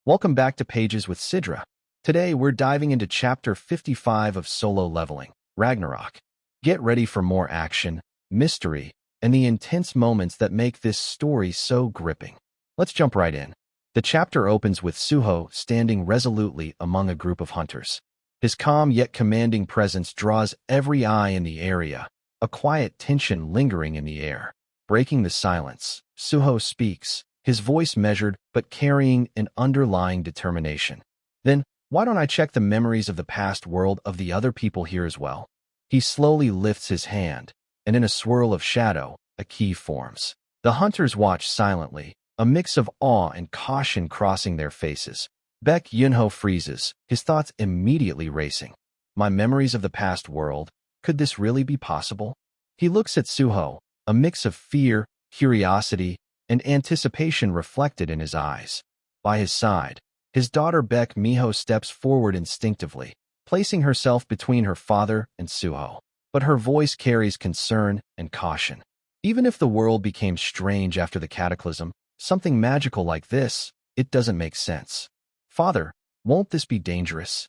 Welcome back to Pages with Sidra. Today, we're diving into Chapter 55 of Solo Leveling, Ragnarok. Get ready for more action, mystery, and the intense moments that make this story so gripping. Let's jump right in. The chapter opens with Suho standing resolutely among a group of hunters. His calm yet commanding presence draws every eye in the area, a quiet tension lingering in the air. Breaking the silence, Suho speaks, his voice measured but carrying an underlying determination. Then, why don't I check the memories of the past world of the other people here as well? He slowly lifts his hand, and in a swirl of shadow, a key forms. The hunters watch silently, a mix of awe and caution crossing their faces. Baek Yunho freezes, his thoughts immediately racing. My memories of the past world, could this really be possible? He looks at Suho, a mix of fear, curiosity, and anticipation reflected in his eyes. By his side, his daughter Baek Miho steps forward instinctively, placing herself between her father and Suho. But her voice carries concern and caution. Even if the world became strange after the cataclysm, something magical like this, it doesn't make sense. Father, won't this be dangerous?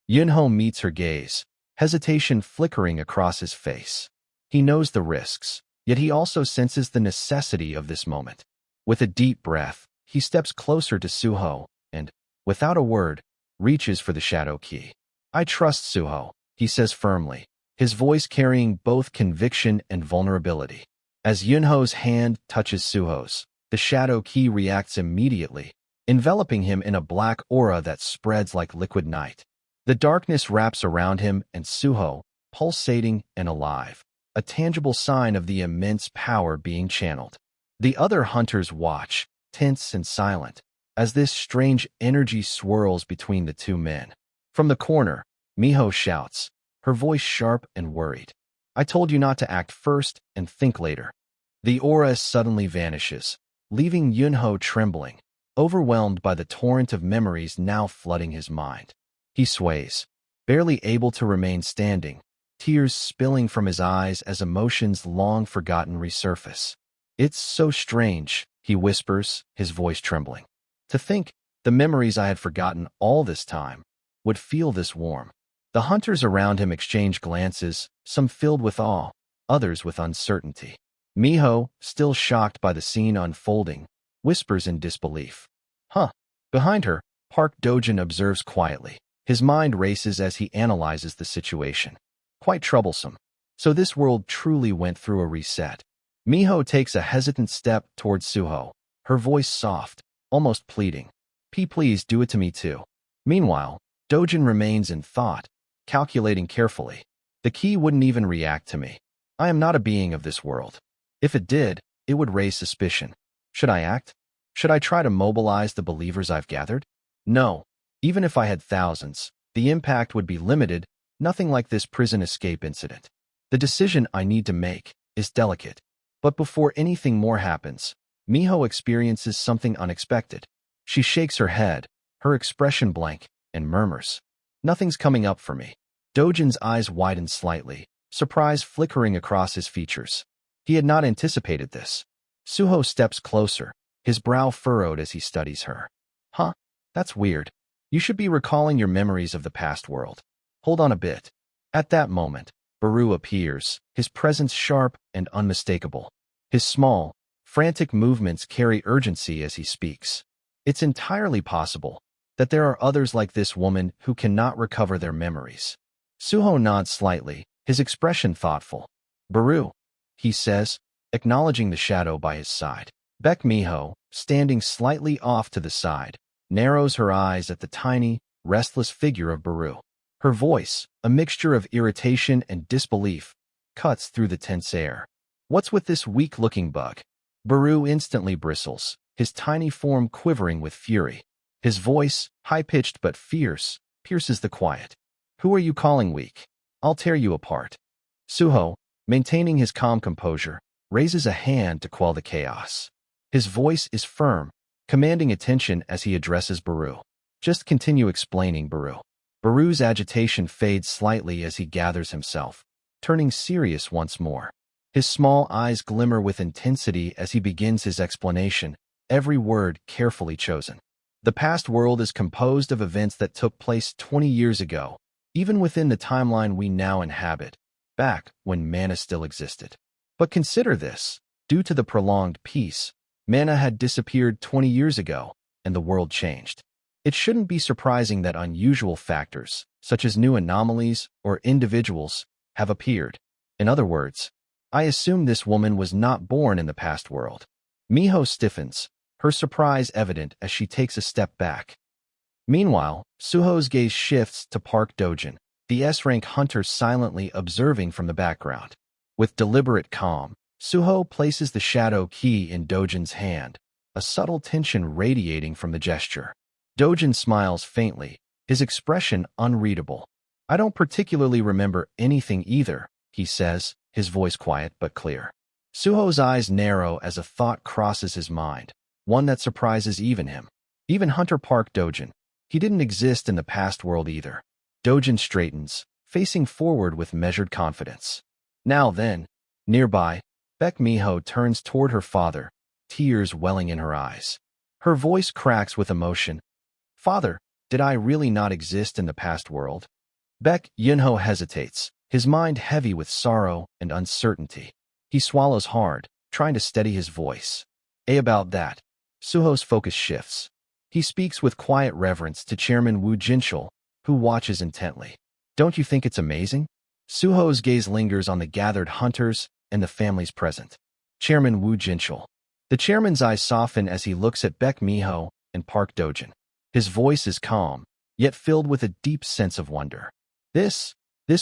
Yunho meets her gaze, hesitation flickering across his face. He knows the risks, yet he also senses the necessity of this moment. With a deep breath, he steps closer to Suho and, without a word, reaches for the shadow key. I trust Suho, he says firmly, his voice carrying both conviction and vulnerability. As Yunho's hand touches Suho's, the shadow key reacts immediately, enveloping him in a black aura that spreads like liquid night. The darkness wraps around him and Suho, pulsating and alive, a tangible sign of the immense power being channeled. The other hunters watch, tense and silent, as this strange energy swirls between the two men. From the corner, Miho shouts, her voice sharp and worried. I told you not to act first and think later. The aura suddenly vanishes, leaving Yunho trembling, overwhelmed by the torrent of memories now flooding his mind. He sways, barely able to remain standing, tears spilling from his eyes as emotions long forgotten resurface. It's so strange, he whispers, his voice trembling. To think, the memories I had forgotten all this time would feel this warm. The hunters around him exchange glances, some filled with awe, others with uncertainty. Miho, still shocked by the scene unfolding, whispers in disbelief. Huh. Behind her, Park Dojin observes quietly. His mind races as he analyzes the situation. Quite troublesome. So this world truly went through a reset. Miho takes a hesitant step towards Suho, her voice soft, almost pleading. Please do it to me too. Meanwhile, Dojin remains in thought, calculating carefully. The key wouldn't even react to me. I am not a being of this world. If it did, it would raise suspicion. Should I act? Should I try to mobilize the believers I've gathered? No. Even if I had thousands, the impact would be limited, nothing like this prison escape incident. The decision I need to make is delicate. But before anything more happens, Miho experiences something unexpected. She shakes her head, her expression blank, and murmurs, nothing's coming up for me. Dojin's eyes widen slightly, surprise flickering across his features. He had not anticipated this. Suho steps closer, his brow furrowed as he studies her. Huh? That's weird. You should be recalling your memories of the past world. Hold on a bit. At that moment, Baru appears, his presence sharp and unmistakable. His small, frantic movements carry urgency as he speaks. It's entirely possible that there are others like this woman who cannot recover their memories. Suho nods slightly, his expression thoughtful. Baru, he says, acknowledging the shadow by his side. Baek Miho, standing slightly off to the side, narrows her eyes at the tiny, restless figure of Baru. Her voice, a mixture of irritation and disbelief, cuts through the tense air. What's with this weak-looking bug? Baru instantly bristles, his tiny form quivering with fury. His voice, high-pitched but fierce, pierces the quiet. Who are you calling weak? I'll tear you apart. Suho, maintaining his calm composure, raises a hand to quell the chaos. His voice is firm, commanding attention as he addresses Baru. Just continue explaining, Baru. Baru's agitation fades slightly as he gathers himself, turning serious once more. His small eyes glimmer with intensity as he begins his explanation, every word carefully chosen. The past world is composed of events that took place 20 years ago, even within the timeline we now inhabit, back when mana still existed. But consider this. Due to the prolonged peace, mana had disappeared 20 years ago, and the world changed. It shouldn't be surprising that unusual factors, such as new anomalies or individuals, have appeared. In other words, I assume this woman was not born in the past world. Miho stiffens, her surprise evident as she takes a step back. Meanwhile, Suho's gaze shifts to Park Dojin, the S-rank hunter silently observing from the background. With deliberate calm, Suho places the shadow key in Dojin's hand, a subtle tension radiating from the gesture. Dojin smiles faintly, his expression unreadable. I don't particularly remember anything either, he says, his voice quiet but clear. Suho's eyes narrow as a thought crosses his mind, one that surprises even him. Even Hunter Park Dojin. He didn't exist in the past world either. Dojin straightens, facing forward with measured confidence. Now then, nearby, Baek Miho turns toward her father, tears welling in her eyes. Her voice cracks with emotion. Father, did I really not exist in the past world? Baek Yunho hesitates, his mind heavy with sorrow and uncertainty. He swallows hard, trying to steady his voice. About that. Suho's focus shifts. He speaks with quiet reverence to Chairman Wu Jinchul, who watches intently. Don't you think it's amazing? Suho's gaze lingers on the gathered hunters and the families present. Chairman Wu Jinchul. The chairman's eyes soften as he looks at Baek Miho and Park Dojin. His voice is calm, yet filled with a deep sense of wonder. This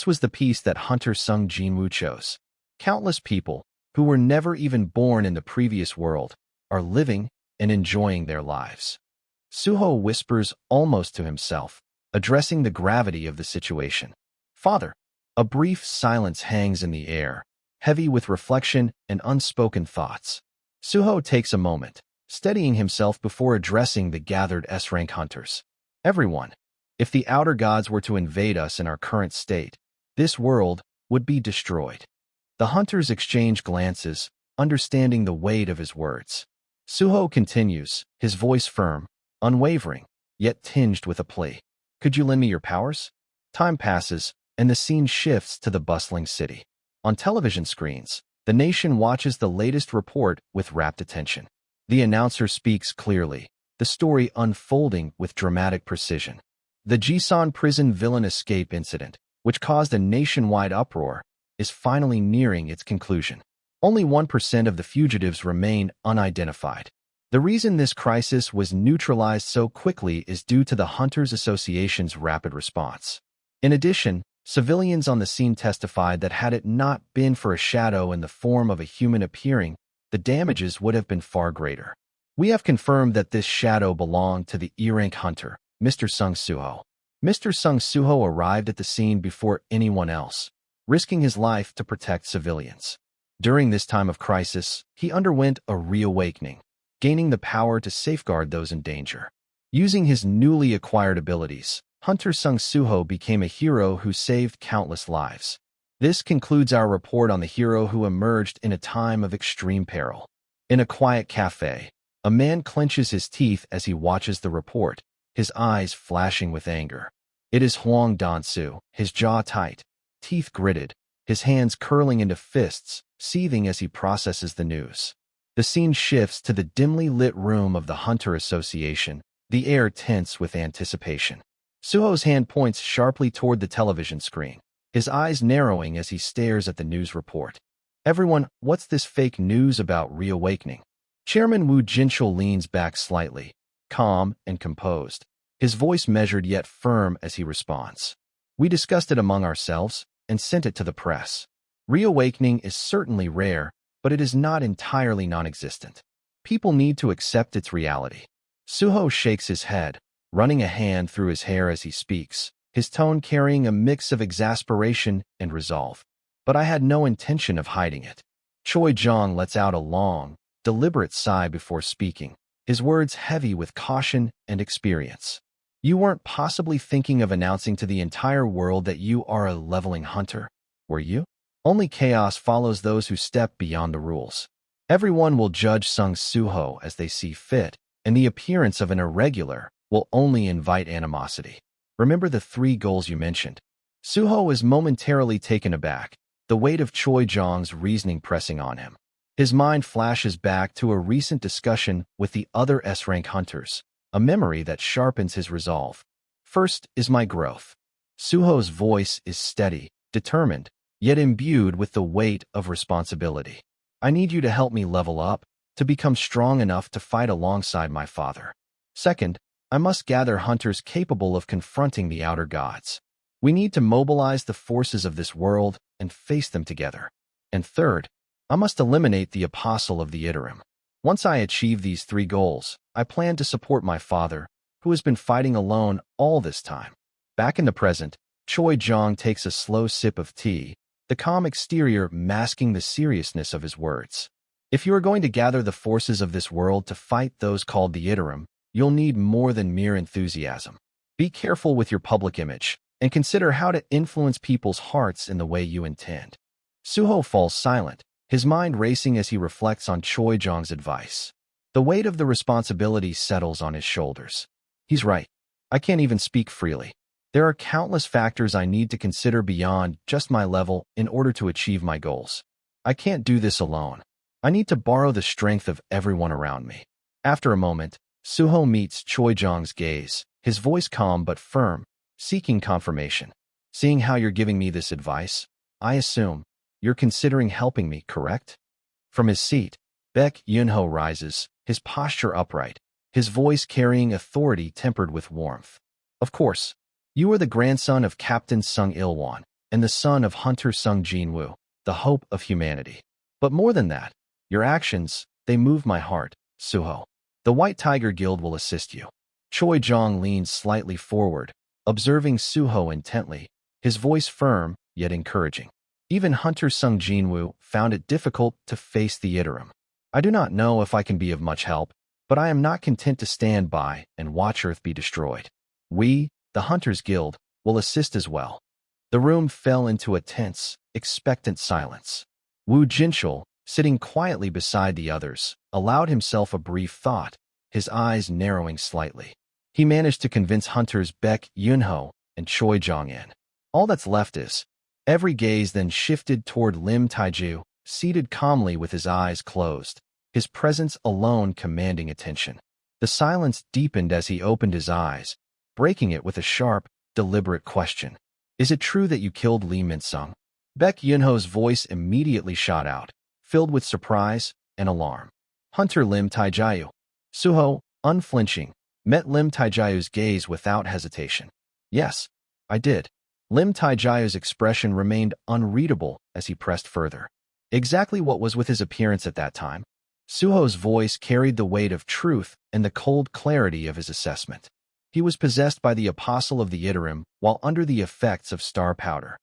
was the peace that Hunter Sung Jinwoo chose. Countless people, who were never even born in the previous world, are living and enjoying their lives. Suho whispers almost to himself, addressing the gravity of the situation. Father. A brief silence hangs in the air, heavy with reflection and unspoken thoughts. Suho takes a moment, steadying himself before addressing the gathered S-rank hunters. Everyone. If the outer gods were to invade us in our current state, this world would be destroyed. The hunters exchange glances, understanding the weight of his words. Suho continues, his voice firm, unwavering, yet tinged with a plea. Could you lend me your powers? Time passes, and the scene shifts to the bustling city. On television screens, the nation watches the latest report with rapt attention. The announcer speaks clearly, the story unfolding with dramatic precision. The Jisan prison villain escape incident, which caused a nationwide uproar, is finally nearing its conclusion. Only 1% of the fugitives remain unidentified. The reason this crisis was neutralized so quickly is due to the Hunters Association's rapid response. In addition, civilians on the scene testified that had it not been for a shadow in the form of a human appearing, the damages would have been far greater. We have confirmed that this shadow belonged to the E-rank hunter, Mr. Sung Suho. Mr. Sung Suho arrived at the scene before anyone else, risking his life to protect civilians. During this time of crisis, he underwent a reawakening, gaining the power to safeguard those in danger. Using his newly acquired abilities, Hunter Sung Suho became a hero who saved countless lives. This concludes our report on the hero who emerged in a time of extreme peril. In a quiet cafe, a man clenches his teeth as he watches the report, his eyes flashing with anger. It is Huang Dansu, his jaw tight, teeth gritted, his hands curling into fists, seething as he processes the news. The scene shifts to the dimly lit room of the Hunter Association, the air tense with anticipation. Suho's hand points sharply toward the television screen, his eyes narrowing as he stares at the news report. Everyone, what's this fake news about reawakening? Chairman Wu Jinchul leans back slightly, calm and composed, his voice measured yet firm as he responds. We discussed it among ourselves and sent it to the press. Reawakening is certainly rare, but it is not entirely non-existent. People need to accept its reality. Suho shakes his head, running a hand through his hair as he speaks, his tone carrying a mix of exasperation and resolve. But I had no intention of hiding it. Choi Jong lets out a long, deliberate sigh before speaking, his words heavy with caution and experience. You weren't possibly thinking of announcing to the entire world that you are a leveling hunter, were you? Only chaos follows those who step beyond the rules. Everyone will judge Sung Suho as they see fit, and the appearance of an irregular will only invite animosity. Remember the 3 goals you mentioned? Suho is momentarily taken aback, the weight of Choi Jong's reasoning pressing on him. His mind flashes back to a recent discussion with the other S-rank hunters, a memory that sharpens his resolve. First is my growth. Suho's voice is steady, determined, yet imbued with the weight of responsibility. I need you to help me level up, to become strong enough to fight alongside my father. Second, I must gather hunters capable of confronting the outer gods. We need to mobilize the forces of this world and face them together. And third, I must eliminate the apostle of the Iterum. Once I achieve these 3 goals, I plan to support my father, who has been fighting alone all this time. Back in the present, Choi Jong takes a slow sip of tea, the calm exterior masking the seriousness of his words. If you are going to gather the forces of this world to fight those called the Iterum, you'll need more than mere enthusiasm. Be careful with your public image, and consider how to influence people's hearts in the way you intend. Suho falls silent, his mind racing as he reflects on Choi Jong's advice. The weight of the responsibility settles on his shoulders. He's right. I can't even speak freely. There are countless factors I need to consider beyond just my level in order to achieve my goals. I can't do this alone. I need to borrow the strength of everyone around me. After a moment, Suho meets Choi Jong's gaze, his voice calm but firm, seeking confirmation. Seeing how you're giving me this advice, I assume you're considering helping me, correct? From his seat, Baek Yunho rises, his posture upright, his voice carrying authority tempered with warmth. Of course, you are the grandson of Captain Sung Il-won and the son of Hunter Sung Jin-woo, the hope of humanity. But more than that, your actions, they move my heart, Suho. The White Tiger Guild will assist you. Choi Jong leans slightly forward, observing Suho intently, his voice firm yet encouraging. Even Hunter Sung Jin-woo found it difficult to face the Iterum. I do not know if I can be of much help, but I am not content to stand by and watch Earth be destroyed. We, the Hunters Guild, will assist as well. The room fell into a tense, expectant silence. Woo Jinchul, sitting quietly beside the others, allowed himself a brief thought, his eyes narrowing slightly. He managed to convince hunters Baek Yunho and Choi Jong-in. All that's left is... Every gaze then shifted toward Lim Taiju, seated calmly with his eyes closed, his presence alone commanding attention. The silence deepened as he opened his eyes, breaking it with a sharp, deliberate question. Is it true that you killed Lee Min-sung? Baek Yunho's voice immediately shot out, filled with surprise and alarm. Hunter Lim Taiju. Suho, unflinching, met Lim Taiju's gaze without hesitation. Yes, I did. Lim Taiju's expression remained unreadable as he pressed further. Exactly what was with his appearance at that time? Suho's voice carried the weight of truth and the cold clarity of his assessment. He was possessed by the apostle of the Iterum while under the effects of star powder.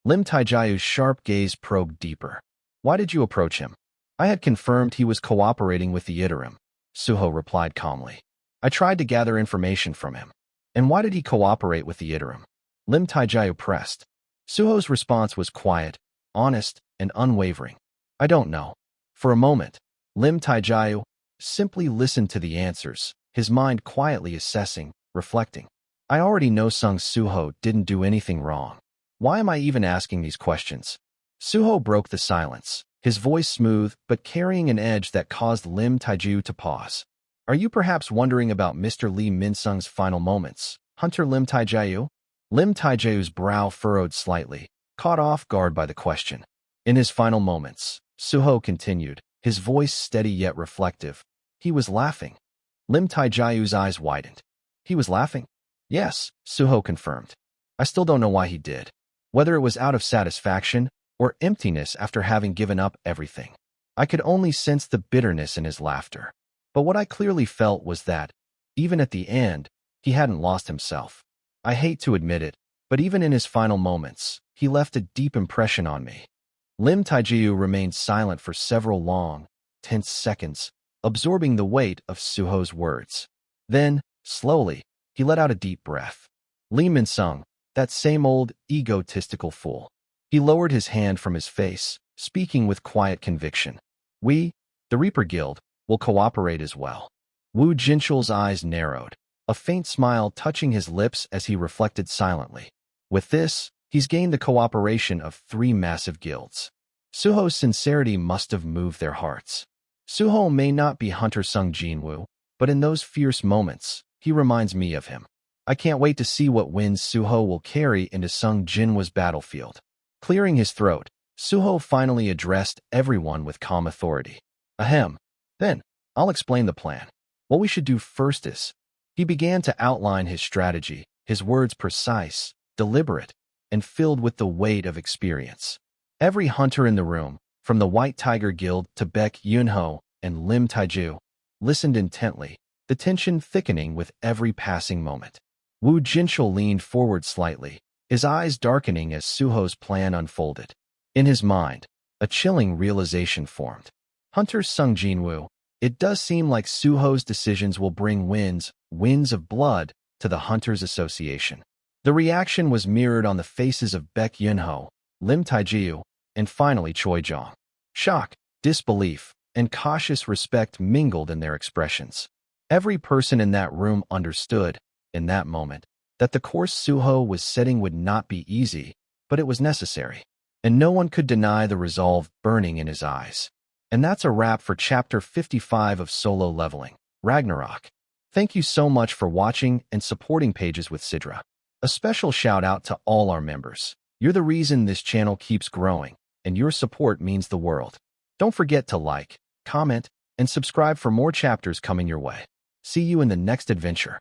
Lim Taiju's sharp gaze probed deeper. Why did you approach him? I had confirmed he was cooperating with the Iterum, Suho replied calmly. I tried to gather information from him. And why did he cooperate with the Iterum? Lim Taiju pressed. Suho's response was quiet, honest, and unwavering. I don't know. For a moment, Lim Taiju simply listened to the answers, his mind quietly assessing, reflecting. I already know Sung Suho didn't do anything wrong. Why am I even asking these questions? Suho broke the silence, his voice smooth but carrying an edge that caused Lim Taiju to pause. Are you perhaps wondering about Mr. Lee Min-sung's final moments, Hunter Lim Taiju? Lim Taiju's brow furrowed slightly, caught off guard by the question. In his final moments, Suho continued, his voice steady yet reflective. He was laughing. Lim Taiju's eyes widened. He was laughing? Yes, Suho confirmed. I still don't know why he did. Whether it was out of satisfaction or emptiness after having given up everything. I could only sense the bitterness in his laughter. But what I clearly felt was that, even at the end, he hadn't lost himself. I hate to admit it, but even in his final moments, he left a deep impression on me. Lim Taiju remained silent for several long, tense seconds, absorbing the weight of Suho's words. Then, slowly, he let out a deep breath. Lee Min-sung, that same old, egotistical fool. He lowered his hand from his face, speaking with quiet conviction. We, the Reaper Guild, will cooperate as well. Wu Jinchul's eyes narrowed, a faint smile touching his lips as he reflected silently. With this, he's gained the cooperation of 3 massive guilds. Suho's sincerity must have moved their hearts. Suho may not be Hunter Sung Jinwoo, but in those fierce moments, he reminds me of him. I can't wait to see what winds Suho will carry into Sung Jinwoo's battlefield. Clearing his throat, Suho finally addressed everyone with calm authority. Ahem. Then, I'll explain the plan. What we should do first is, he began to outline his strategy, his words precise, deliberate, and filled with the weight of experience. Every hunter in the room, from the White Tiger Guild to Baek Yunho and Lim Taiju, listened intently, the tension thickening with every passing moment. Wu Jinchul leaned forward slightly, his eyes darkening as Suho's plan unfolded. In his mind, a chilling realization formed. Hunter Sung Jinwoo, it does seem like Suho's decisions will bring winds of blood, to the Hunters Association. The reaction was mirrored on the faces of Baek Yunho, Lim Taiju, and finally Choi Jong. Shock, disbelief, and cautious respect mingled in their expressions. Every person in that room understood, in that moment, that the course Suho was setting would not be easy, but it was necessary. And no one could deny the resolve burning in his eyes. And that's a wrap for Chapter 55 of Solo Leveling, Ragnarok. Thank you so much for watching and supporting Pages with Sidra. A special shout out to all our members. You're the reason this channel keeps growing, and your support means the world. Don't forget to like, comment, and subscribe for more chapters coming your way. See you in the next adventure.